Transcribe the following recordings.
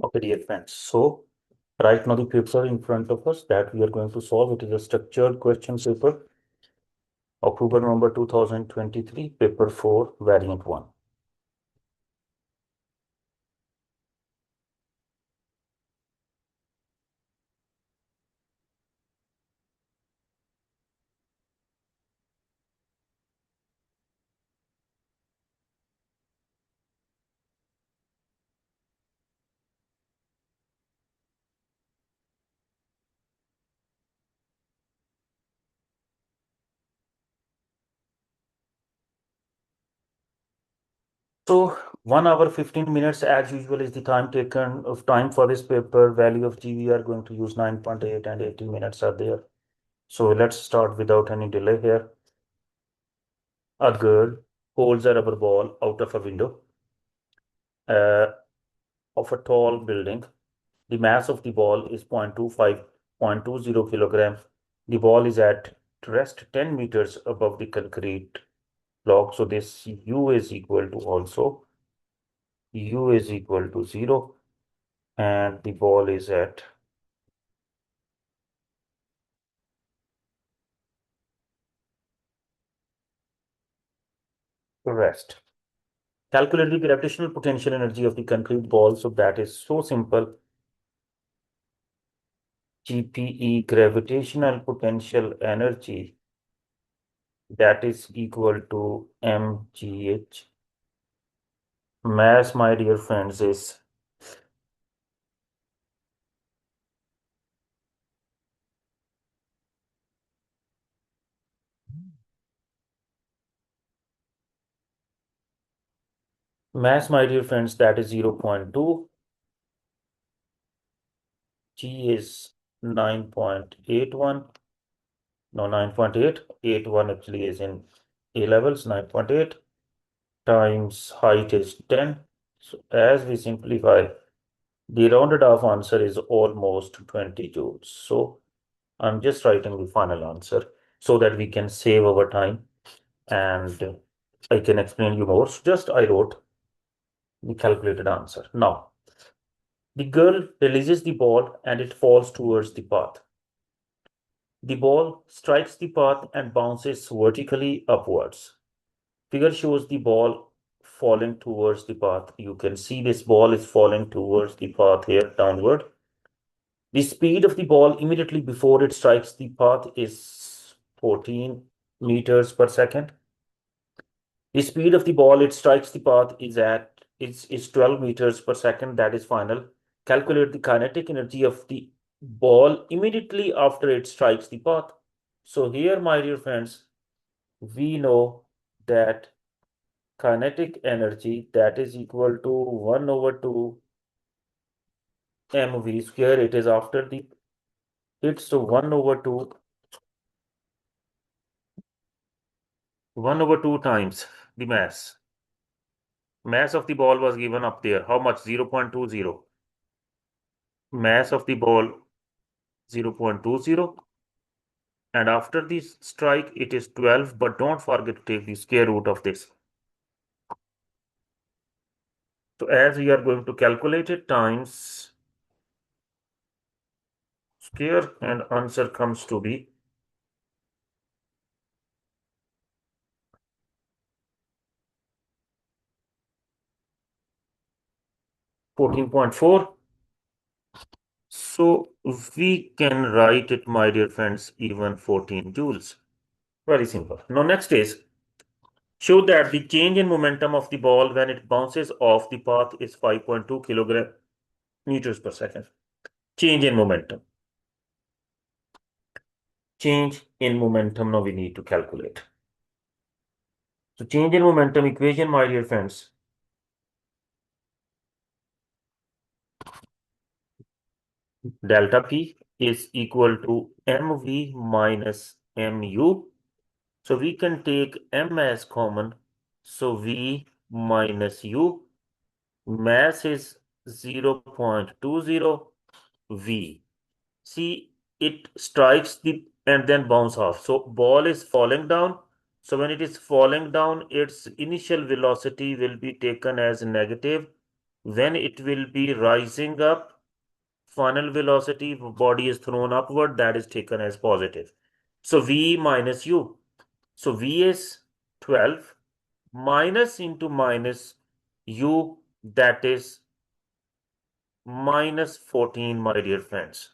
Okay, dear friends. So right now the paper in front of us that we are going to solve, it is a structured question paper, October, November 2023, paper 4, variant 1. So 1 hour 15 minutes as usual is the time taken of time for this paper. Value of G we are going to use 9.8 and 80 minutes are there. So let's start without any delay here. A girl holds a rubber ball out of a window uh, of a tall building. The mass of the ball is 0.25, 0.20 kilogram. The ball is at rest 10 meters above the concrete block. So this U is equal to also U is equal to 0 and the ball is at rest. Calculate the gravitational potential energy of the concrete ball. So that is so simple. GPE, gravitational potential energy, that is equal to mgh. Mass, my dear friends, is that is 0.2. G is 9.81. No, 9.8. 81 actually is in A levels, 9.8 times height is 10. So as we simplify, the rounded off answer is almost 20 joules. So I'm just writing the final answer so that we can save our time and I can explain you more. So just I wrote the calculated answer. Now, the girl releases the ball and it falls towards the path. The ball strikes the path and bounces vertically upwards. Figure shows the ball falling towards the path. You can see this ball is falling towards the path here downward. The speed of the ball immediately before it strikes the path is 14 meters per second. The speed of the ball it strikes the path is 12 meters per second. That is final. Calculate the kinetic energy of the ball immediately after it strikes the path. So here, my dear friends, we know that kinetic energy that is equal to 1 over 2 mv square. It is after the hit, so 1 over 2 times the mass. Mass of the ball was given up there. How much? 0.20. Mass of the ball 0.20. And after this strike, it is 12. But don't forget to take the square root of this. So as we are going to calculate it times square, and answer comes to be 14.4. So we can write it, my dear friends, even 14 joules. Very simple. Now next is show that the change in momentum of the ball when it bounces off the path is 5.2 kilogram meters per second. Change in momentum. Change in momentum now we need to calculate. So change in momentum equation, my dear friends. Delta P is equal to mv minus mu. So we can take m as common. So v minus u. Mass is 0.20 v. See, it strikes the and then bounce off. So ball is falling down. So when it is falling down, its initial velocity will be taken as negative when it will be rising up, final velocity, body is thrown upward, that is taken as positive. So V minus U. So V is 12 minus into minus U, that is minus 14, my dear friends.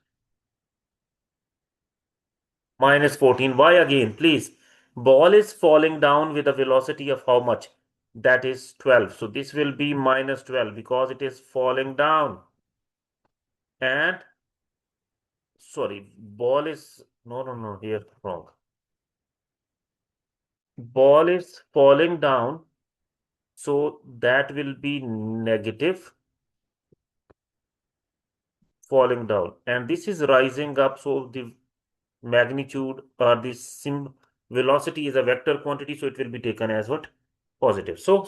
Minus 14. Why again? Please. Ball is falling down with a velocity of how much? That is 12. So this will be minus 12 because it is falling down. And sorry, ball is no, here wrong. Ball is falling down, so that will be negative falling down, and this is rising up. So the magnitude or the sim velocity is a vector quantity, so it will be taken as what? Positive. So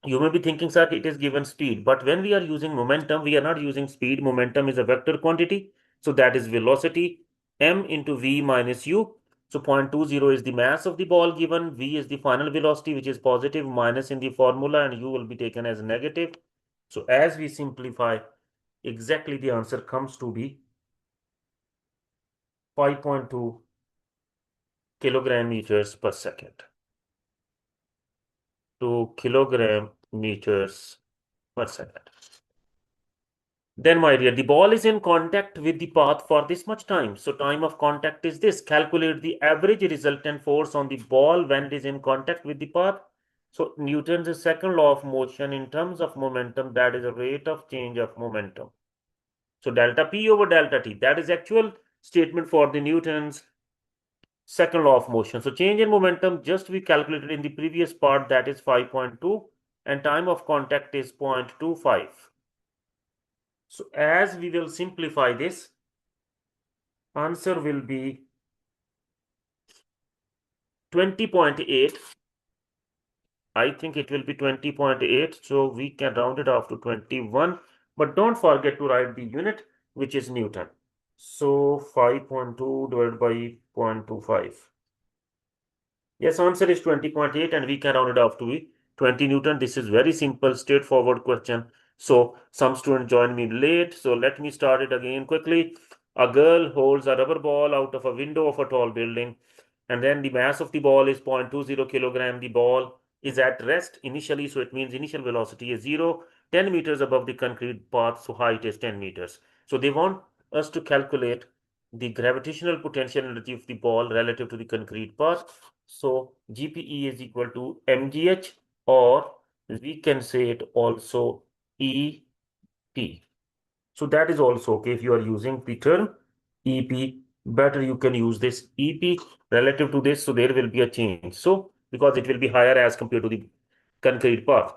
you may be thinking, sir, it is given speed, but when we are using momentum, we are not using speed. Momentum is a vector quantity, so that is velocity m into v minus u. So 0.20 is the mass of the ball given, v is the final velocity, which is positive, minus in the formula, and u will be taken as negative. So as we simplify, exactly the answer comes to be 5.2 kilogram meters per second to kilogram meters per second. Then, my dear, the ball is in contact with the path for this much time. So, time of contact is this. Calculate the average resultant force on the ball when it is in contact with the path. So, Newton's second law of motion in terms of momentum, that is a rate of change of momentum. So, delta P over delta T, that is actual statement for the Newton's second law of motion. So, change in momentum just we calculated in the previous part, that is 5.2, and time of contact is 0.25. So as we will simplify this, answer will be 20.8. I think it will be 20.8. So we can round it off to 21. But don't forget to write the unit, which is Newton. So 5.2 divided by 0.25. Yes, answer is 20.8, and we can round it off to 20 Newton. This is very simple, straightforward question. So some students joined me late. So let me start it again quickly. A girl holds a rubber ball out of a window of a tall building, and then the mass of the ball is 0.20 kilogram. The ball is at rest initially, so it means initial velocity is 0, 10 meters above the concrete path, so height is 10 meters. So they want us to calculate the gravitational potential energy of the ball relative to the concrete path. So GPE is equal to mgh, or we can say it also EP. So that is also okay. If you are using the term EP, better you can use this EP relative to this. So there will be a change. So because it will be higher as compared to the concrete path.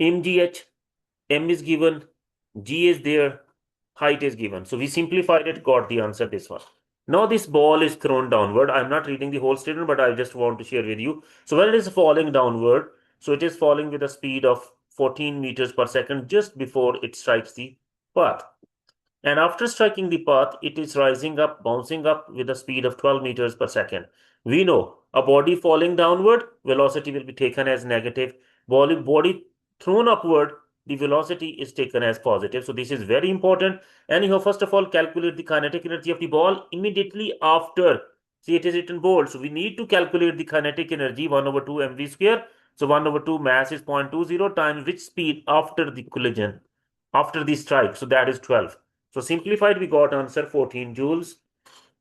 MGH, M is given, G is there, height is given. So we simplified it, got the answer, this one. Now this ball is thrown downward. I'm not reading the whole statement, but I just want to share with you. So when it is falling downward, so it is falling with a speed of 14 meters per second just before it strikes the path. And after striking the path, it is rising up, bouncing up with a speed of 12 meters per second. We know a body falling downward, velocity will be taken as negative. Body thrown upward, the velocity is taken as positive. So this is very important. Anyhow, first of all, calculate the kinetic energy of the ball immediately after. See, it is written bold. So we need to calculate the kinetic energy 1 over 2 mv square. So 1 over 2 mass is 0.20 times which speed after the collision, after the strike. So that is 12. So simplified, we got answer 14 joules.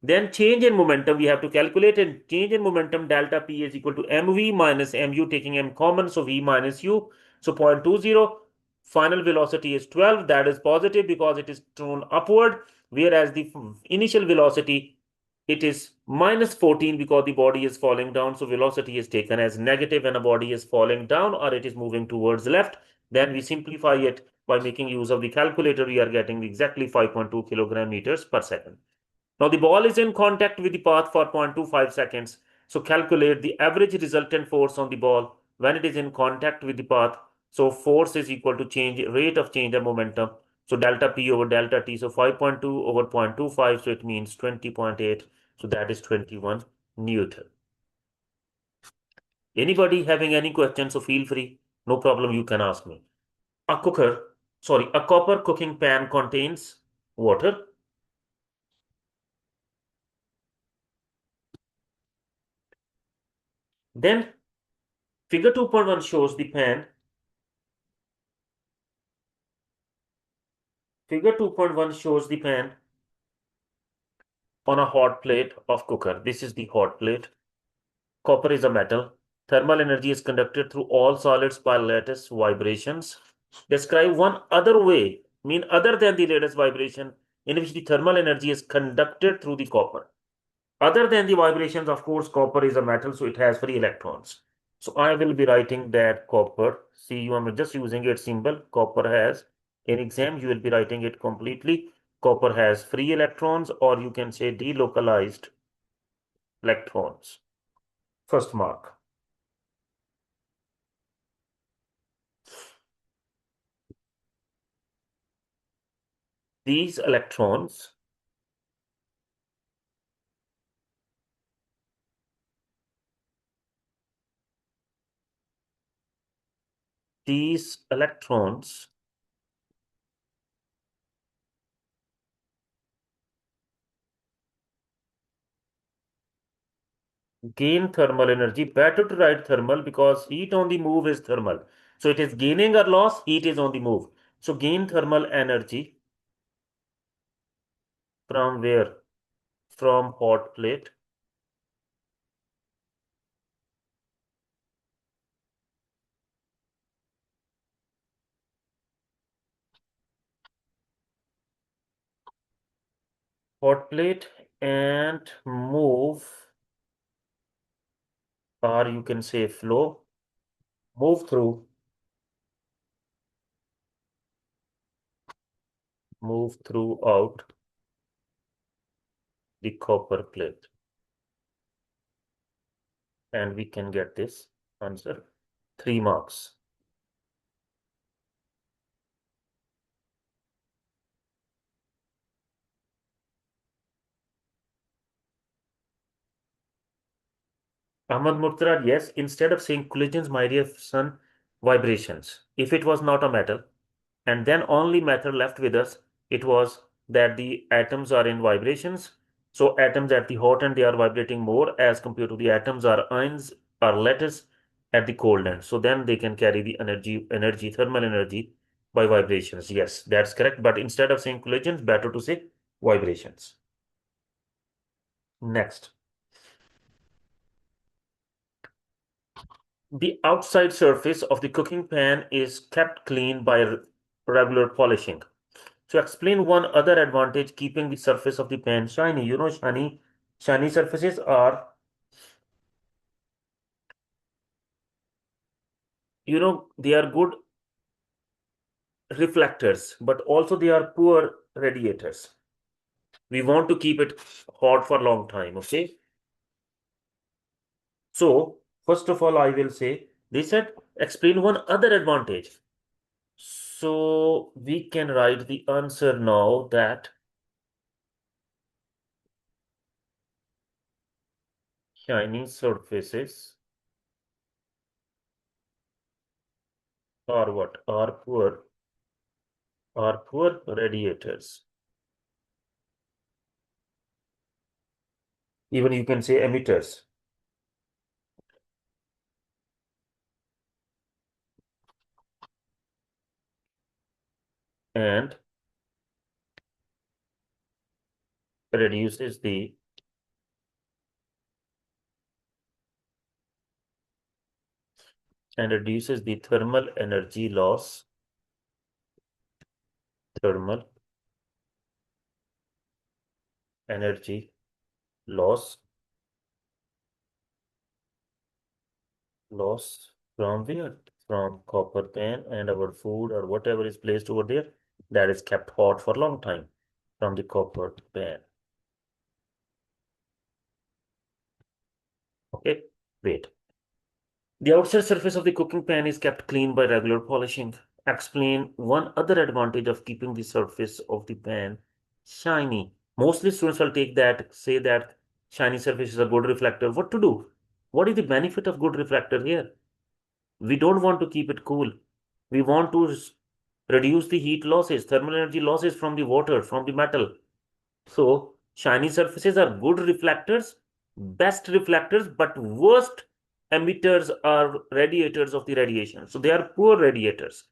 Then change in momentum, we have to calculate, and change in momentum delta P is equal to mv minus mu, taking m common, so v minus u. So 0.20, final velocity is 12, that is positive because it is thrown upward, whereas the initial velocity, it is minus 14 because the body is falling down. So velocity is taken as negative when a body is falling down or it is moving towards left. Then we simplify it by making use of the calculator. We are getting exactly 5.2 kilogram meters per second. Now the ball is in contact with the path for 0.25 seconds. So calculate the average resultant force on the ball when it is in contact with the path. So force is equal to rate of change of momentum. So delta P over delta T. So 5.2 over 0.25. So it means 20.8. So that is 21 Newton. Anybody having any questions? So feel free. No problem. You can ask me. A a copper cooking pan contains water. Then figure 2.1 shows the pan. Figure 2.1 shows the pan on a hot plate of cooker. This is the hot plate. Copper is a metal. Thermal energy is conducted through all solids by lattice vibrations. Describe one other way, mean other than the lattice vibration, in which the thermal energy is conducted through the copper. Other than the vibrations, of course, copper is a metal, so it has free electrons. So I will be writing that copper, see, you am just using its symbol. Copper has, in exam, you will be writing it completely. Copper has free electrons, or you can say delocalized electrons. First mark. These electrons these electrons gain thermal energy. Better to write thermal because heat on the move is thermal. So it is gaining or loss, heat is on the move. So gain thermal energy from where? From hot plate. Hot plate and move, or you can say flow, move throughout the copper plate. And we can get this answer. 3 marks. Ahmad Murtad, yes, instead of saying collisions, my dear son, vibrations. If it was not a metal, and then only matter left with us, it was that the atoms are in vibrations. So atoms at the hot end, they are vibrating more as compared to the atoms are ions or lattice at the cold end. So then they can carry the thermal energy by vibrations. Yes, that's correct. But instead of saying collisions, better to say vibrations. Next. The outside surface of the cooking pan is kept clean by regular polishing. So explain one other advantage keeping the surface of the pan shiny. You know, shiny surfaces are, they are good reflectors, but also they are poor radiators. We want to keep it hot for a long time, okay? So, first of all, I will say, they said explain one other advantage. So, we can write the answer now that shiny surfaces are what? Are poor radiators. Even you can say emitters. And reduces the thermal energy loss. Thermal energy loss. Loss from where? From copper pan and our food or whatever is placed over there that is kept hot for a long time from the copper pan. Okay, wait. The outside surface of the cooking pan is kept clean by regular polishing. Explain one other advantage of keeping the surface of the pan shiny. Mostly students will take that, say that shiny surface is a good reflector. What to do? What is the benefit of good reflector here? We don't want to keep it cool. We want to reduce the heat losses, thermal energy losses from the water, from the metal. So shiny surfaces are good reflectors, best reflectors, but worst emitters are radiators of the radiation. So they are poor radiators.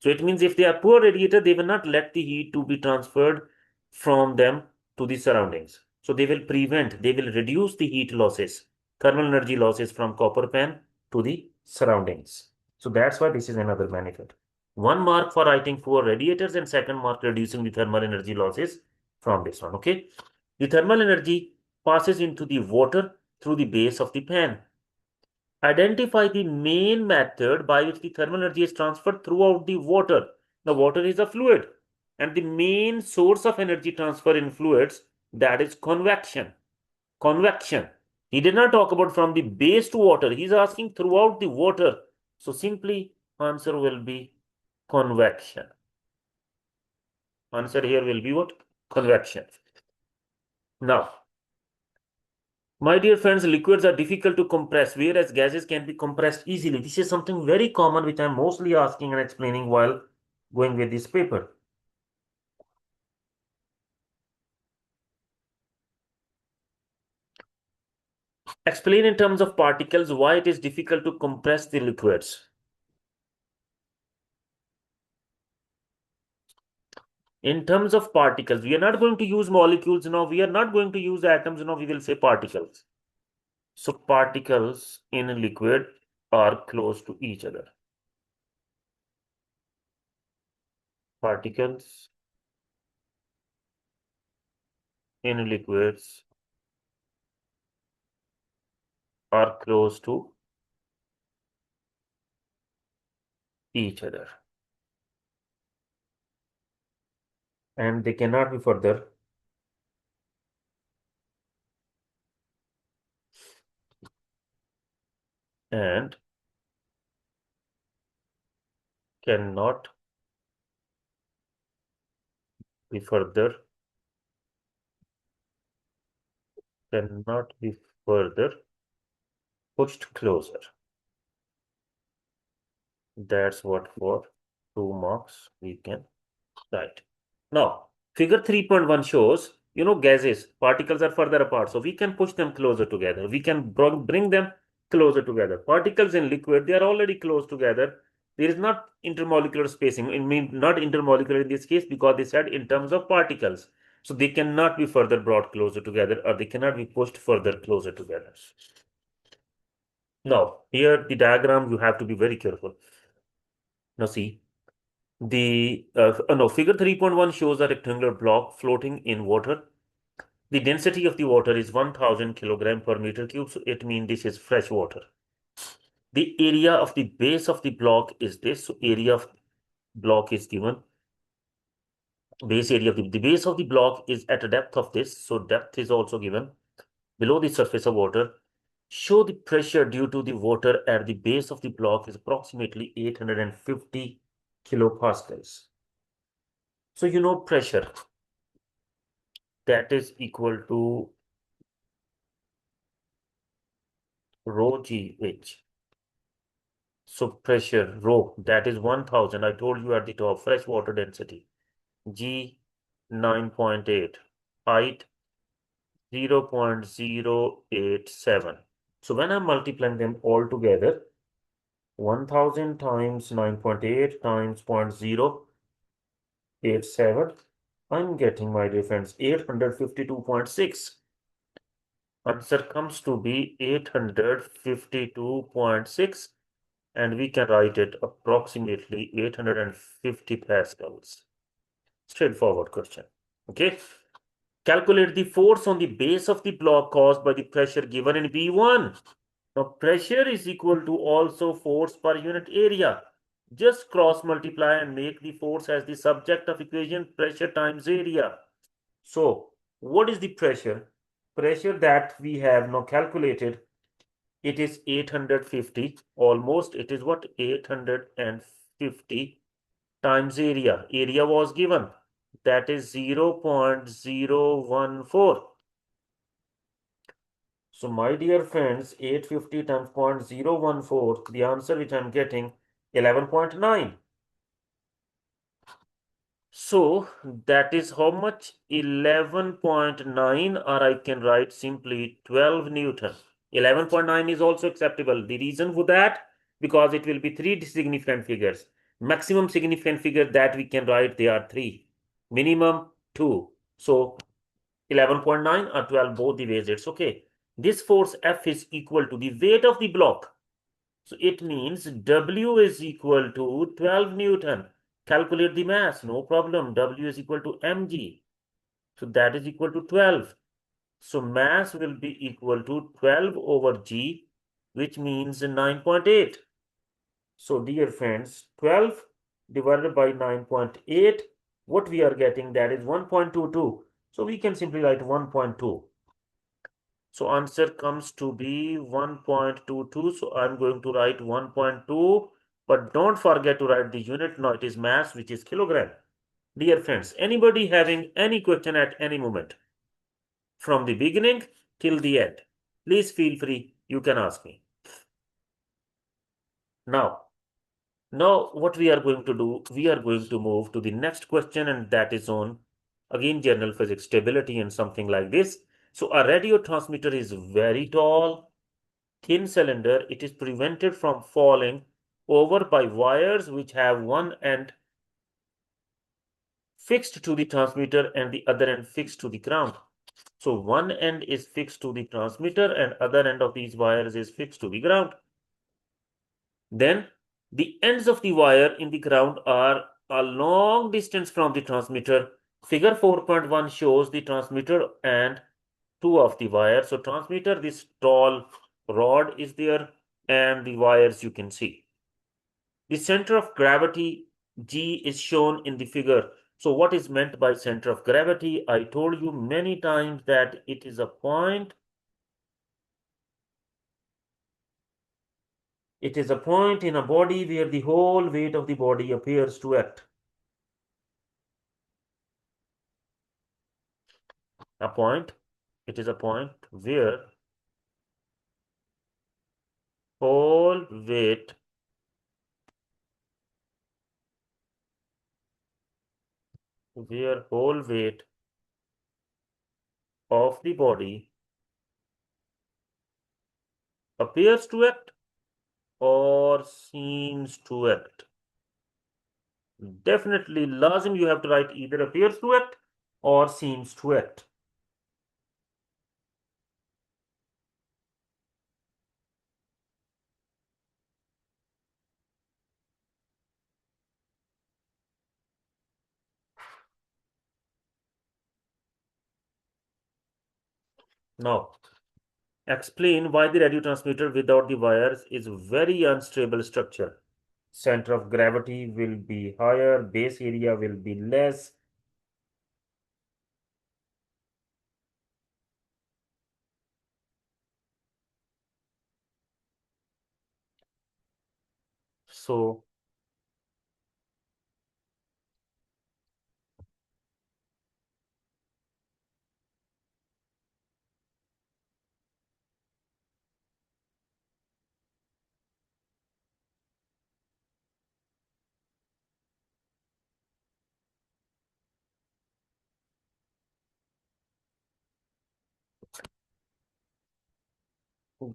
So it means if they are poor radiator, they will not let the heat to be transferred from them to the surroundings. So they will prevent, they will reduce the heat losses, thermal energy losses from copper pan to the surroundings. So that's why this is another benefit. 1 mark for writing poor radiators and second mark reducing the thermal energy losses from this one. Okay. The thermal energy passes into the water through the base of the pan. Identify the main method by which the thermal energy is transferred throughout the water. The water is a fluid, and the main source of energy transfer in fluids, that is convection. Convection. He did not talk about from the base to water. He's asking throughout the water. So simply answer will be convection. Answer here will be what? Convection. Now, my dear friends, liquids are difficult to compress, whereas gases can be compressed easily. This is something very common, which I'm mostly asking and explaining while going with this paper. Explain in terms of particles why it is difficult to compress the liquids. In terms of particles, we are not going to use molecules now. We are not going to use atoms now. We will say particles. So particles in a liquid are close to each other. Particles in liquids are close to each other. And they cannot be further and cannot be further cannot be further pushed closer. That's what for 2 marks we can write. Now, figure 3.1 shows, gases, particles are further apart. So we can push them closer together. We can bring them closer together. Particles in liquid, they are already close together. There is not intermolecular spacing. I mean, not intermolecular in this case because they said in terms of particles. So they cannot be further brought closer together or they cannot be pushed further closer together. Now, here the diagram, you have to be very careful. Now see, figure 3.1 shows a rectangular block floating in water. The density of the water is 1000 kilogram per meter cube, so it means this is fresh water. The area of the base of the block is this, so area of block is given. Base area of the base of the block is at a depth of this, so depth is also given below the surface of water. Show the pressure due to the water at the base of the block is approximately 850 kilopascals. So you know pressure, that is equal to rho GH. So pressure rho, that is 1000. I told you at the top, fresh water density. G 9.8, height 0.087. So when I'm multiplying them all together, 1000 times 9.8 times 0.087, I'm getting, my dear friends, 852.6. Answer comes to be 852.6, and we can write it approximately 850 pascals. Straightforward question. Okay. Calculate the force on the base of the block caused by the pressure given in V1. Now, pressure is equal to also force per unit area. Just cross multiply and make the force as the subject of equation, pressure times area. So, what is the pressure? Pressure that we have now calculated, it is 850, almost, it is what, 850 times area. Area was given, that is 0.014. So my dear friends, 850 times 0.014, the answer which I'm getting, 11.9. So that is how much? 11.9, or I can write simply 12 Newton. 11.9 is also acceptable. The reason for that, because it will be three significant figures. Maximum significant figure that we can write, they are three. Minimum two. So 11.9 or 12, both the ways it's okay. This force F is equal to the weight of the block. So it means W is equal to 12 Newton. Calculate the mass, no problem. W is equal to mg. So that is equal to 12. So mass will be equal to 12 over g, which means 9.8. So dear friends, 12 divided by 9.8, what we are getting, that is 1.22. So we can simply write 1.2. So answer comes to be 1.22. So I'm going to write 1.2, but don't forget to write the unit. Now it is mass, which is kilogram. Dear friends, anybody having any question at any moment from the beginning till the end, please feel free. You can ask me. Now, what we are going to do, we are going to move to the next question, and that is on again general physics, stability, and something like this. So a radio transmitter is very tall, thin cylinder. It is prevented from falling over by wires which have one end fixed to the transmitter and the other end fixed to the ground. So one end is fixed to the transmitter and other end of these wires is fixed to the ground. Then the ends of the wire in the ground are a long distance from the transmitter. Figure 4.1 shows the transmitter and two of the wires. So transmitter, this tall rod is there, and the wires you can see. The center of gravity G is shown in the figure. So what is meant by center of gravity? I told you many times that it is a point. It is a point in a body where the whole weight of the body appears to act. A point. It is a point where whole weight of the body appears to act or seems to act. Definitely, lazim, you have to write either appears to act or seems to act. Now, explain why the radio transmitter without the wires is very unstable structure. Center of gravity will be higher, base area will be less. So,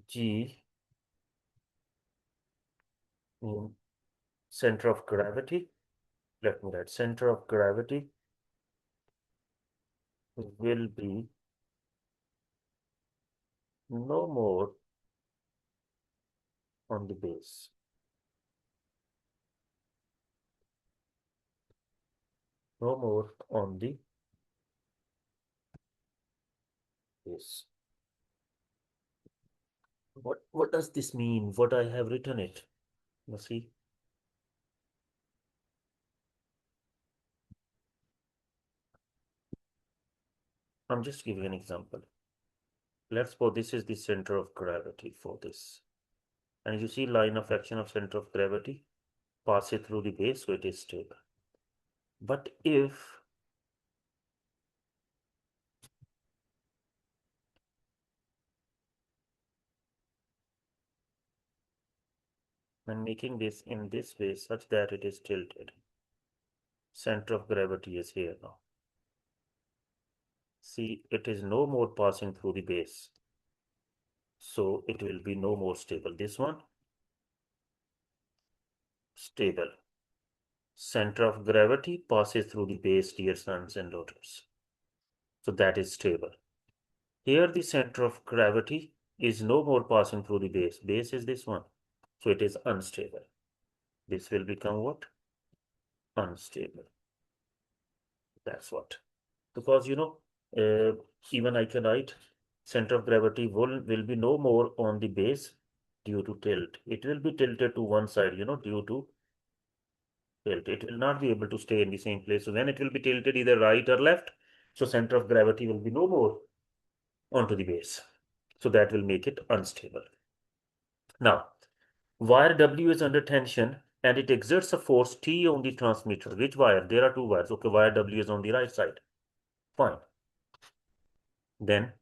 G in center of gravity. Let me write center of gravity will be no more on the base. No more on the base. What does this mean? What I have written it? You see, I'm just giving an example. Let's suppose this is the center of gravity for this. And you see line of action of center of gravity pass it through the base, so it is stable. But if I'm making this in this way such that it is tilted, Center of gravity is here now. See, it is no more passing through the base. So it will be no more stable. This one, stable. Center of gravity passes through the base, dear sons and daughters. So that is stable. Here the center of gravity is no more passing through the base. Base is this one. So it is unstable. This will become what? Unstable. That's what. Because even I can write center of gravity will be no more on the base due to tilt. It will be tilted to one side, due to tilt. It will not be able to stay in the same place. So then it will be tilted either right or left. So center of gravity will be no more onto the base. So that will make it unstable. Now, wire W is under tension and it exerts a force T on the transmitter. Which wire? There are two wires. Okay, wire W is on the right side. Fine. Then,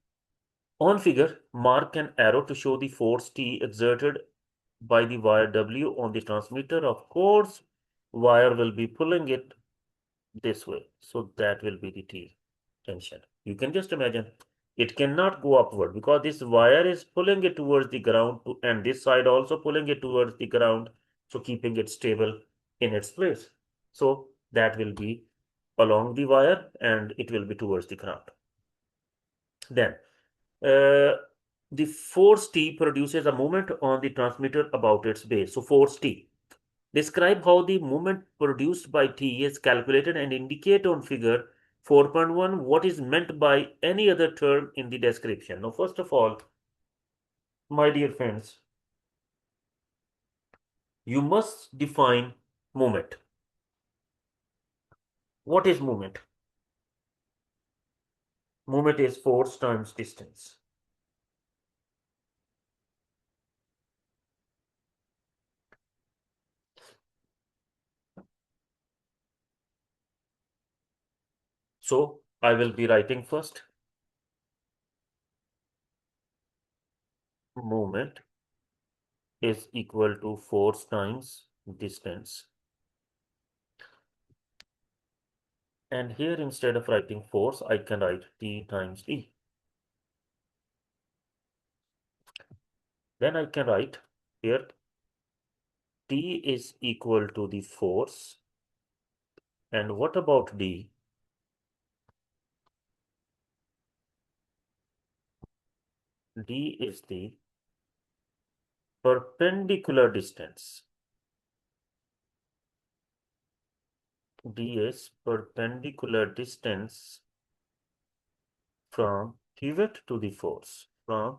on figure, mark an arrow to show the force T exerted by the wire W on the transmitter. Of course, wire will be pulling it this way. So that will be the T tension. You can just imagine it cannot go upward because this wire is pulling it towards the ground and this side also pulling it towards the ground. So keeping it stable in its place. So that will be along the wire and it will be towards the ground. Then the force T produces a moment on the transmitter about its base. So force T. Describe how the moment produced by T is calculated and indicate on figure 4.1 what is meant by any other term in the description. Now, first of all, my dear friends, you must define moment. What is moment? Moment is force times distance. So I will be writing first. Moment is equal to force times distance. And here instead of writing force, I can write T times D. Then I can write here T is equal to the force. And what about D? D is the perpendicular distance. D is perpendicular distance from pivot to the force. From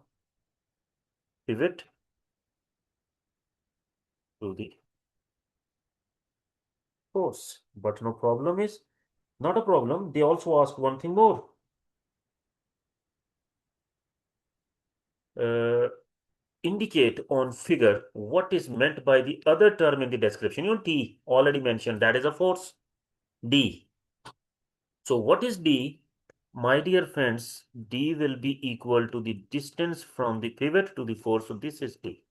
pivot to the force. But no problem is not a problem. They also ask one thing more. Indicate on figure what is meant by the other term in the description. T already mentioned that is a force. D. So what is D? My dear friends, D will be equal to the distance from the pivot to the force. So this is D.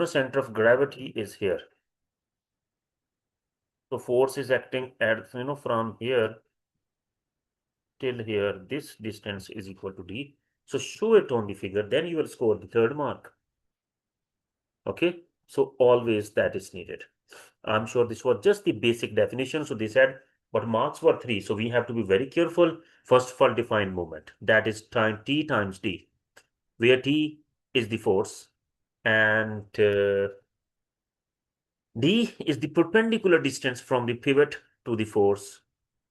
Center of gravity is here. So force is acting at, from here till here. This distance is equal to D. So show it on the figure. Then you will score the third mark. Okay. So always that is needed. I'm sure this was just the basic definition. So they said, but marks were 3. So we have to be very careful. First of all, define moment. That is time T times D, where T is the force and D is the perpendicular distance from the pivot to the force.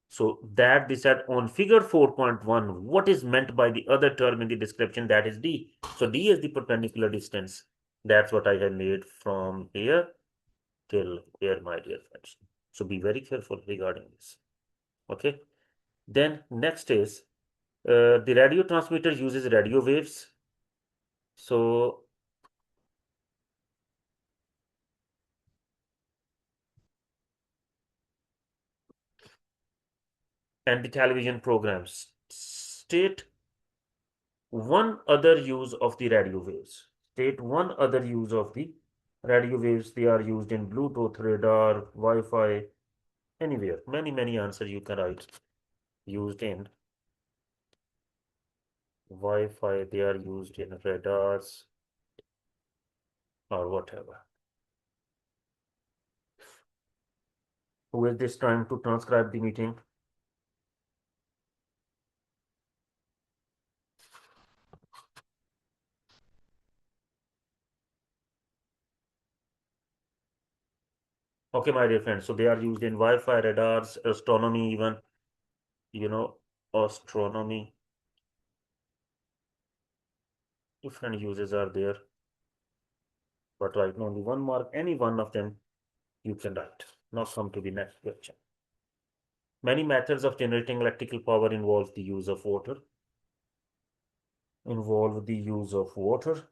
So that they said on figure 4.1, what is meant by the other term in the description, that is D. So D is the perpendicular distance. That's what I have made from here till here, my dear friends. So be very careful regarding this. Okay. Then next is the radio transmitter uses radio waves. So and the television programs state one other use of the radio waves. State one other use of the radio waves. They are used in Bluetooth, radar, Wi-Fi, Anywhere. Many answers you can write used in Wi-Fi. They are used in radars or whatever. Who is this trying to transcribe the meeting? Okay, my dear friends. So they are used in Wi-Fi, radars, astronomy, even, you know, astronomy. Different uses are there. But right now, only one mark. Any one of them you can write. Now come to the next question. Many methods of generating electrical power involve the use of water. Involve the use of water.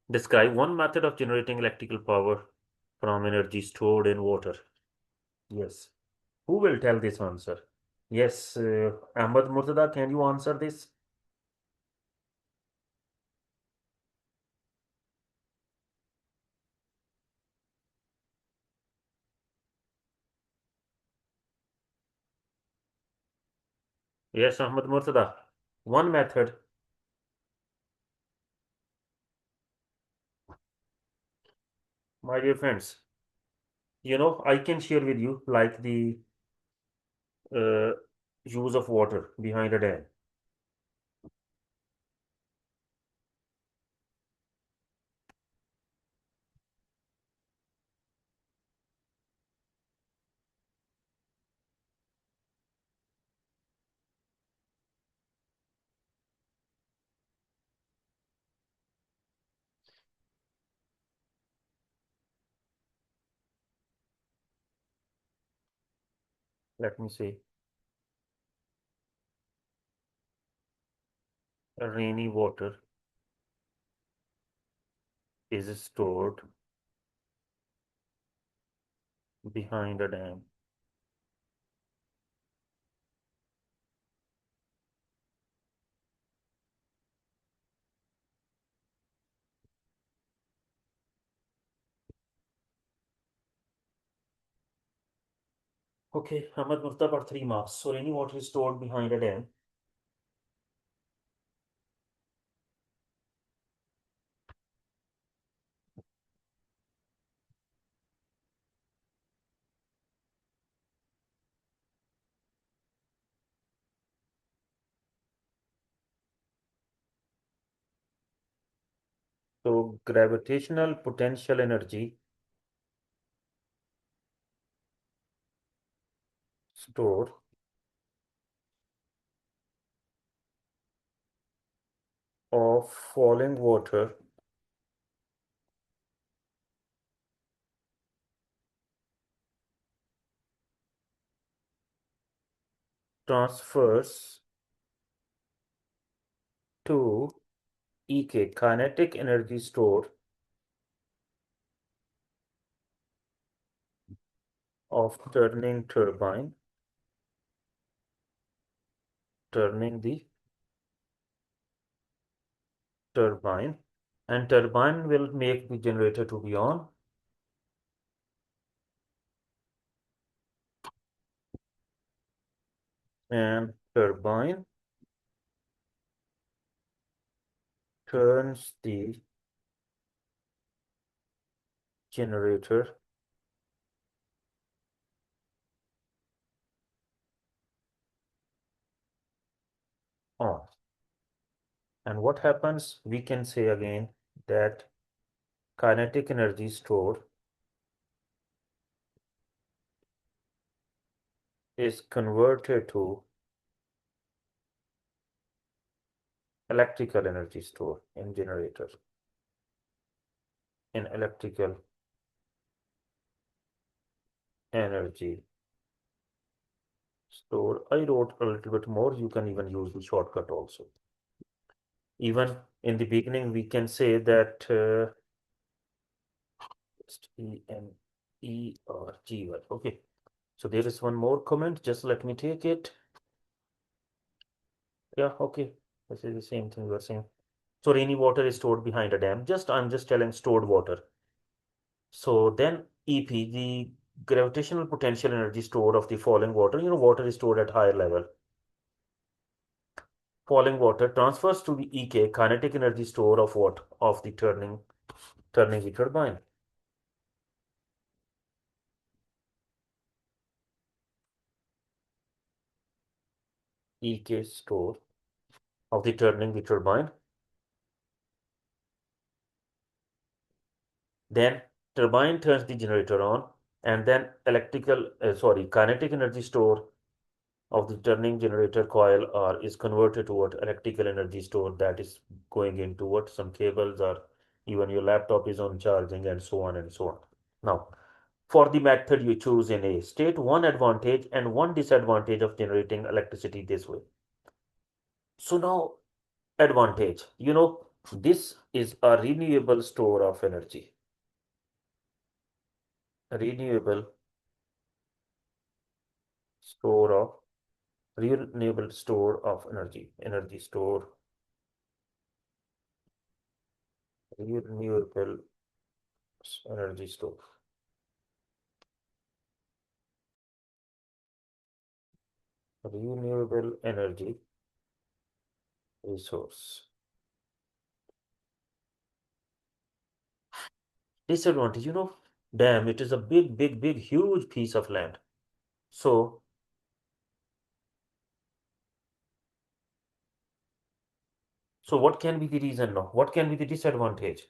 Describe one method of generating electrical power from energy stored in water. Yes. Who will tell this answer? Yes, Ahmad Murtada, can you answer this? Yes, Ahmad Murtada. One method. My dear friends, I can share with you like the uh, use of water behind a dam. Let me see. Rainy water is stored behind a dam. Okay, Ahmad Murtada got 3 marks. So rainy water is stored behind a dam. So gravitational potential energy stored of falling water transfers to EK, kinetic energy stored of turning the turbine, and turbine will make the generator to be on, and turbine turns the generator on. And what happens? We can say again that kinetic energy stored is converted to electrical energy stored in generator, in electrical energy stored. I wrote a little bit more. You can even use the shortcut also. Even in the beginning, we can say that just ENERGY. Okay. So there is one more comment. Just let me take it. Yeah, okay. This is the same thing we are saying. So rainy water is stored behind a dam. I'm just telling stored water. So then EP, the gravitational potential energy stored of the falling water, water is stored at higher level. Falling water transfers to the EK, kinetic energy store of what? Of the turning the turbine. EK store of the turning the turbine. Then turbine turns the generator on, and then kinetic energy store of the turning generator coil is converted to what electrical energy store that is going into what some cables or even your laptop is on charging and so on and so on. Now, for the method you choose in A, state one advantage and one disadvantage of generating electricity this way. So now, advantage, this is a renewable store of energy. Renewable store of renewable store of energy store, renewable energy store, renewable energy resource. Disadvantage, damn, it is a big, huge piece of land. So, so what can be the reason now? What can be the disadvantage?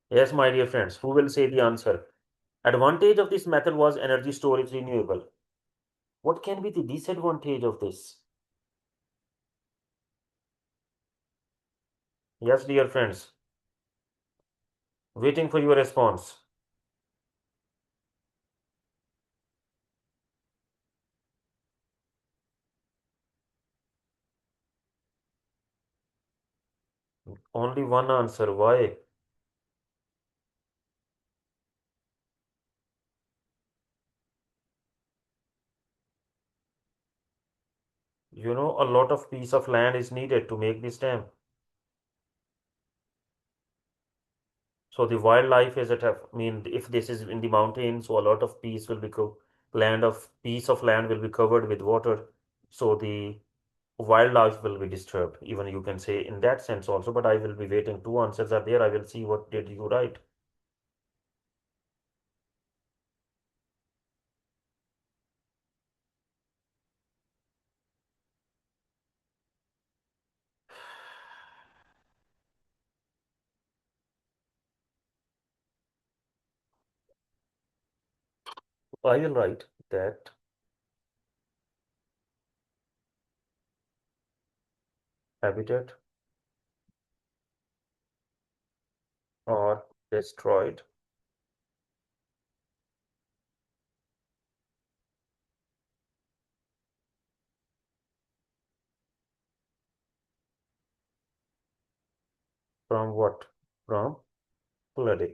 Yes, my dear friends, who will say the answer? Advantage of this method was energy storage renewable. What can be the disadvantage of this? Yes, dear friends, waiting for your response. Only one answer. Why? A lot of piece of land is needed to make this dam. So the wildlife is at if this is in the mountains, so a lot of piece of land will be covered with water. So the wildlife will be disturbed. Even you can say in that sense also, but I will be waiting. Two answers are there. I will see what did you write. I will write that habitat are destroyed from what? From flooding.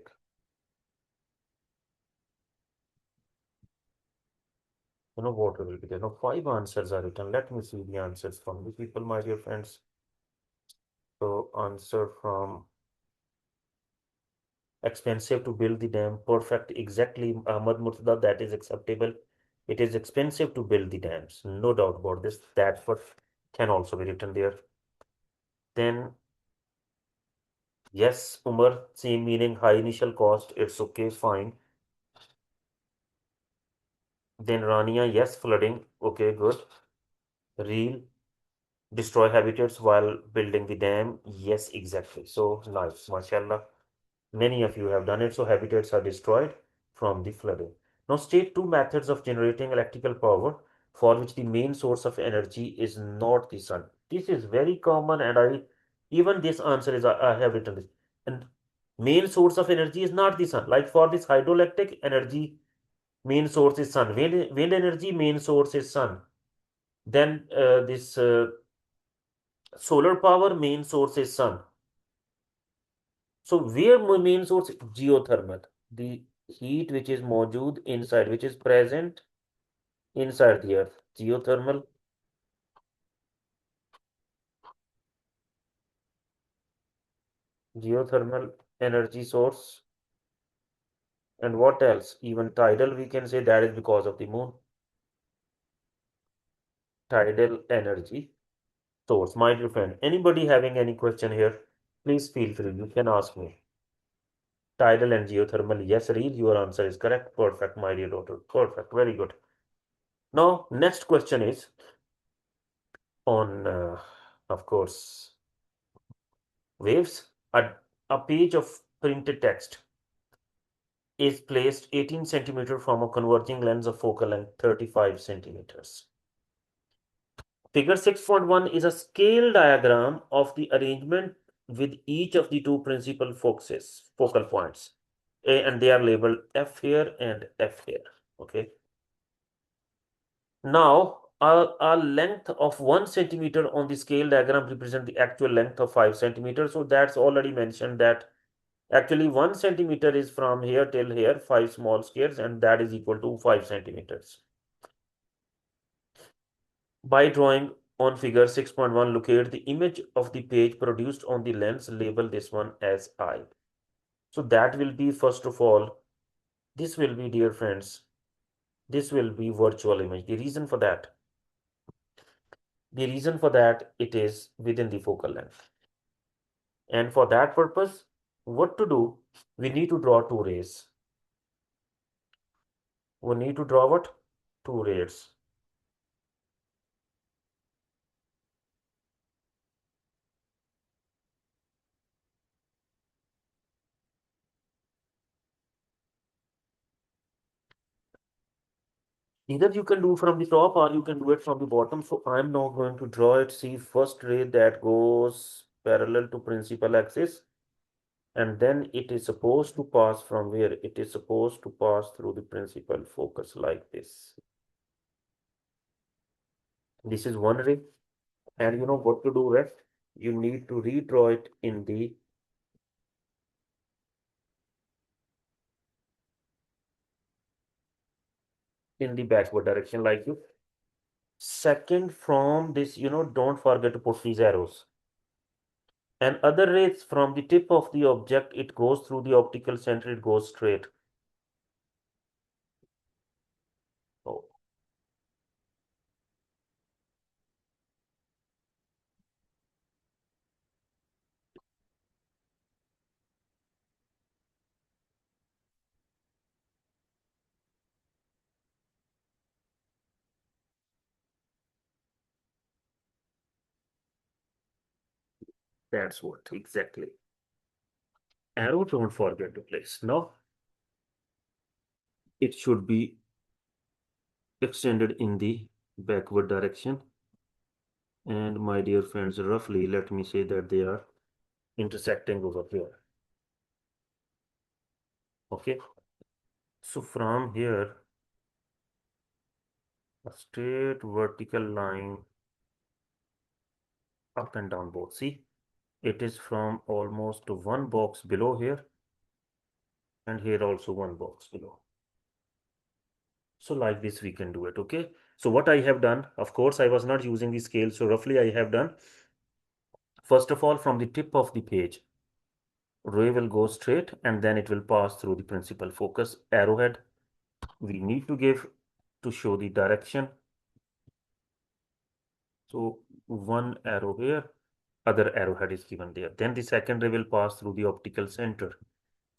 Water will be there. Now, five answers are written. Let me see the answers from the people, my dear friends. So, answer from expensive to build the dam. Perfect. Exactly, Ahmad Murtada. That is acceptable. It is expensive to build the dams. No doubt about this. That's what can also be written there. Then, yes, Umar, same meaning, high initial cost. It's okay, fine. Then Rania, yes, flooding. Okay, good. Real, destroy habitats while building the dam. Yes, exactly. So nice, mashallah. Many of you have done it. So habitats are destroyed from the flooding. Now state two methods of generating electrical power for which the main source of energy is not the sun. This is very common, and even this answer is I have written this. And main source of energy is not the sun. Like for this hydroelectric energy, main source is sun. Wind energy, main source is sun. Then this solar power, main source is sun. So where means what's geothermal? The heat which is موجود inside, which is present inside the earth. Geothermal. Geothermal energy source. And what else? Even tidal, we can say that is because of the moon. Tidal energy source. My dear friend, anybody having any question here, please feel free. You can ask me. Tidal and geothermal. Yes, Reed, your answer is correct. Perfect, my dear daughter. Perfect. Very good. Now, next question is on, of course, waves. A page of printed text is placed 18 centimeter from a converging lens of focal length 35 centimeters. Figure 6.1 is a scale diagram of the arrangement with each of the two principal focal points. And they are labeled F here and F here. Okay. Now, a length of 1 centimeter on the scale diagram represent the actual length of 5 centimeters. So that's already mentioned that actually 1 centimeter is from here till here, 5 small squares, and that is equal to 5 centimeters. By drawing on figure 6.1, locate the image of the page produced on the lens, label this one as I. So that will be, first of all, this will be, dear friends, this will be virtual image. The reason for that, it is within the focal length. And for that purpose, what to do? We need to draw two rays. We need to draw what? Two rays. Either you can do from the top or you can do it from the bottom. So I'm now going to draw it. See, first ray that goes parallel to principal axis. And then it is supposed to pass from where? It is supposed to pass through the principal focus like this. This is one ray. And you know what to do rest? You need to redraw it in the backward direction like you. Second, from this, don't forget to put these arrows. And other rays from the tip of the object, it goes through the optical center, it goes straight. Oh, that's what exactly. Arrow, don't forget to place. No, it should be extended in the backward direction. And my dear friends, roughly, let me say that they are intersecting over here. Okay. So from here, a straight vertical line up and down both. See, it is from almost one box below here, and here also one box below. So like this, we can do it. Okay. So what I have done, of course, I was not using the scale. So roughly I have done, first of all, from the tip of the page, ray will go straight and then it will pass through the principal focus arrowhead. We need to give to show the direction. So one arrow here, other arrowhead is given there. Then the second ray will pass through the optical center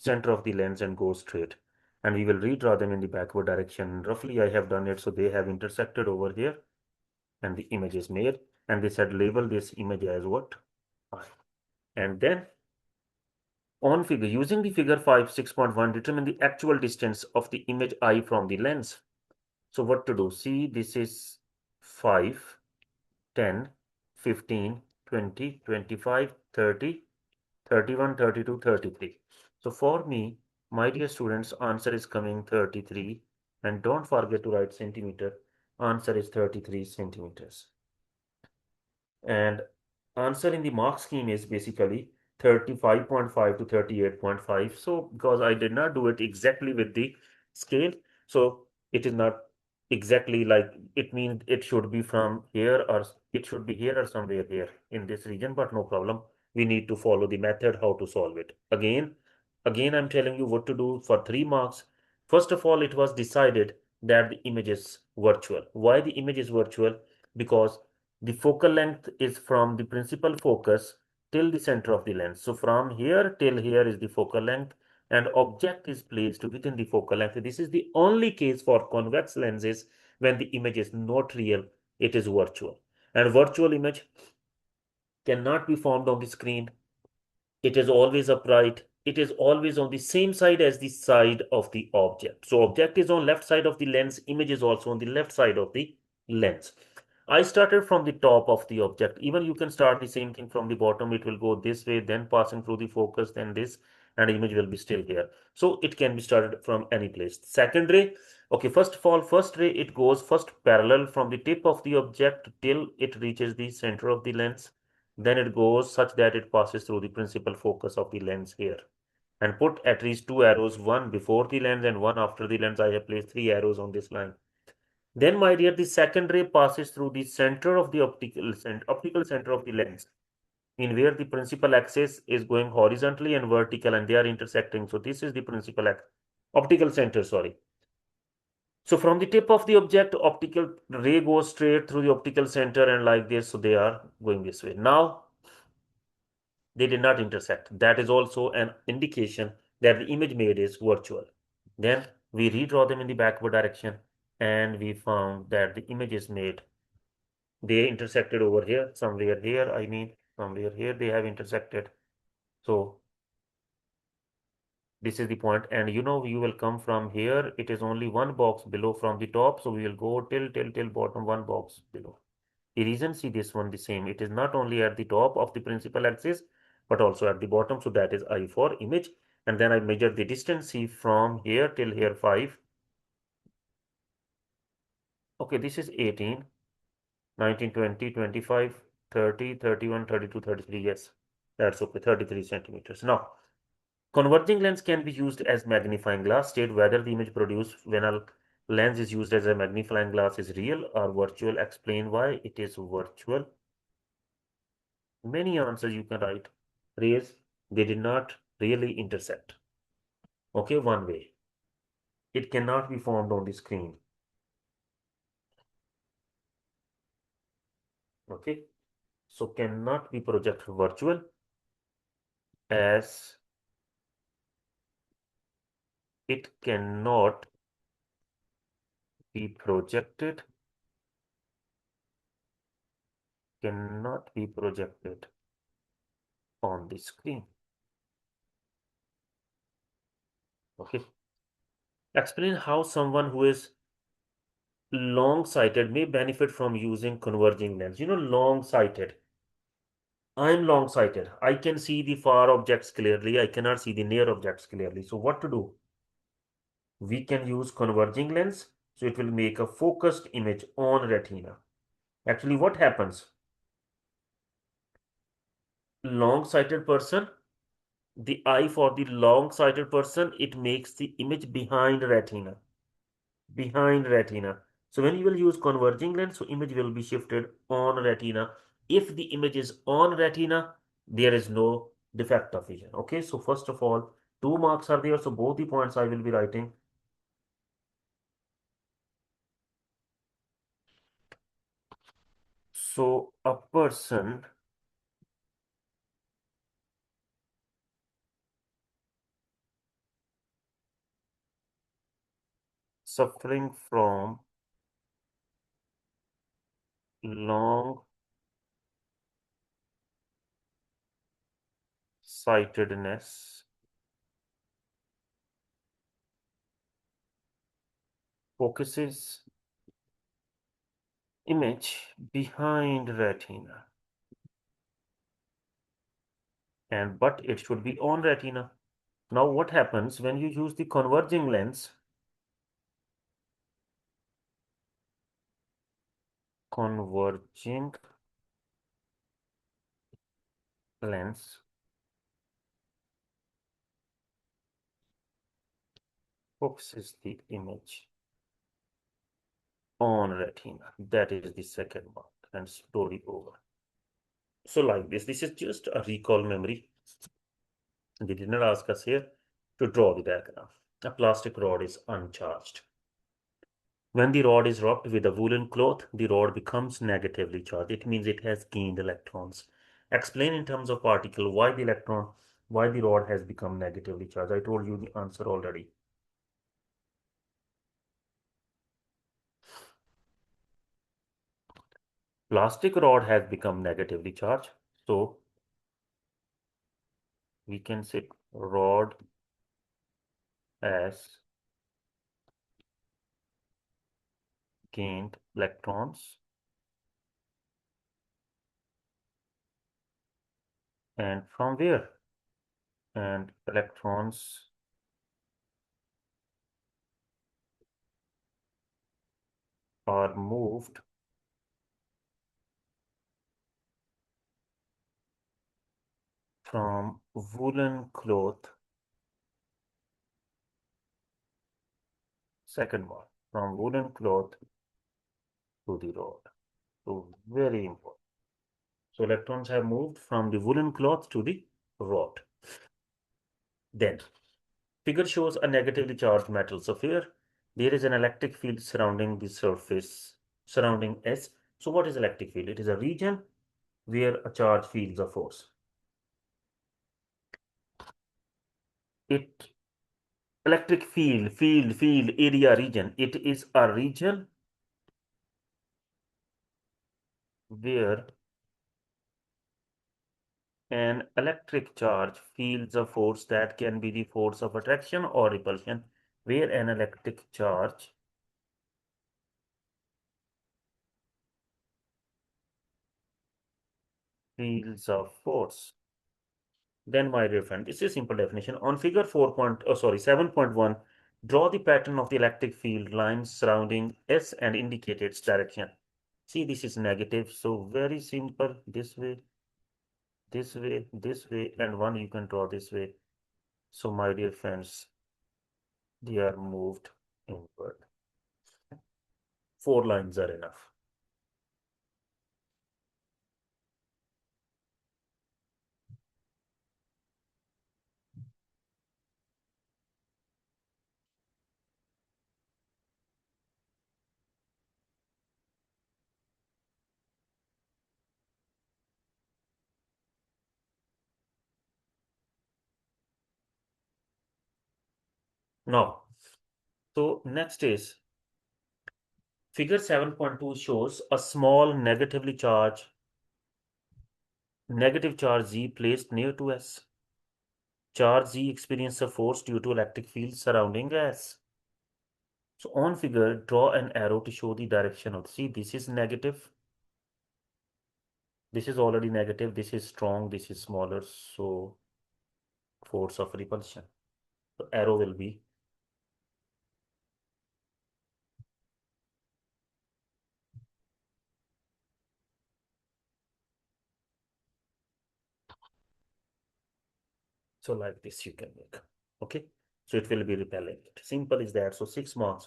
of the lens and go straight. And we will redraw them in the backward direction. Roughly I have done it so they have intersected over here and the image is made. And they said label this image as what? I. And then on figure, using the figure 5, 6.1, determine the actual distance of the image I from the lens. So what to do? See, this is 5, 10, 15, 20, 25, 30, 31, 32, 33. So for me, my dear students, answer is coming 33. And don't forget to write centimeter. Answer is 33 centimeters. And answer in the mark scheme is basically 35.5 to 38.5. So because I did not do it exactly with the scale, so it is not exactly like, it means it should be from here, or it should be here or somewhere here in this region, but no problem. We need to follow the method how to solve it. Again, I'm telling you what to do for 3 marks. First of all, it was decided that the image is virtual. Why the image is virtual? Because the focal length is from the principal focus till the center of the lens. So from here till here is the focal length, and object is placed within the focal length. This is the only case for convex lenses when the image is not real, it is virtual. And virtual image cannot be formed on the screen. It is always upright. It is always on the same side as the side of the object. So object is on left side of the lens, image is also on the left side of the lens. I started from the top of the object. Even you can start the same thing from the bottom. It will go this way, then passing through the focus, then this, and image will be still here. So it can be started from any place. Second ray, okay, first of all, first ray, it goes first parallel from the tip of the object till it reaches the center of the lens. Then it goes such that it passes through the principal focus of the lens here. And put at least 2 arrows, one before the lens and one after the lens. I have placed 3 arrows on this line. Then, my dear, the second ray passes through the center of the optical center of the lens, in where the principal axis is going horizontally and vertical, and they are intersecting. So this is the optical center, sorry. So from the tip of the object, optical ray goes straight through the optical center and like this. So they are going this way. Now they did not intersect. That is also an indication that the image made is virtual. Then we redraw them in the backward direction, and we found that the image is made. They intersected over here, somewhere here, I mean, somewhere here they have intersected. So this is the point, and you will come from here. It is only one box below from the top, so we will go till bottom, one box below. The reason, see this one the same. It is not only at the top of the principal axis, but also at the bottom. So that is I for image. And then I measure the distance, see from here till here 5. Okay, this is 18, 19, 20, 25, 30, 31, 32, 33. Yes, that's okay, 33 centimeters. Now, converging lens can be used as magnifying glass. State whether the image produced when a lens is used as a magnifying glass is real or virtual. Explain why it is virtual. Many answers you can write. Rays, they did not really intersect. Okay, one way. It cannot be formed on the screen. Okay, so cannot be projected virtual, as it cannot be projected on the screen. Okay. Explain how someone who is long-sighted may benefit from using converging lens. Long-sighted. I'm long-sighted. I can see the far objects clearly. I cannot see the near objects clearly. So what to do? We can use converging lens. So it will make a focused image on retina. Actually, what happens? Long-sighted person, the eye for the long-sighted person, it makes the image behind retina. Behind retina. So when you will use converging lens, so image will be shifted on retina. If the image is on retina, there is no defect of vision. Okay, so first of all, 2 marks are there. So both the points I will be writing. So a person suffering from long sightedness focuses image behind retina, and but it should be on retina. Now what happens when you use the converging lens? Converging lens focuses the image on retina. That is the second one, and story over. So like this is just a recall memory. They did not ask us here to draw the diagram. A plastic rod is uncharged. When the rod is rubbed with a woolen cloth, the rod becomes negatively charged. It means it has gained electrons. Explain in terms of particle why the rod has become negatively charged. I told you the answer already. Plastic rod has become negatively charged. So we can say rod has gained electrons, and from where? And electrons are moved from woolen cloth. Second one, from woolen cloth to the rod. So very important. So electrons have moved from the woolen cloth to the rod. Then figure shows a negatively charged metal sphere. There is an electric field surrounding the surface surrounding S. So what is electric field? It is a region where a charge feels a force. It electric field area region. It is a region where an electric charge feels a force that can be the force of attraction or repulsion, where an electric charge feels a force. Then, my dear friend, this is a simple definition. On figure 7.1, draw the pattern of the electric field lines surrounding S and indicate its direction. See, this is negative, so very simple. This way, and one you can draw this way. So, my dear friends, they are moved inward. 4 lines are enough. Now, so next is figure 7.2 shows a small negative charge Z placed near to S. Charge Z experiences a force due to electric field surrounding S. So on figure, draw an arrow to show the direction of. See, this is negative. This is already negative. This is strong. This is smaller. So force of repulsion. The arrow will be. So like this you can make. Okay. So it will be repelling it. Simple is that. So 6 marks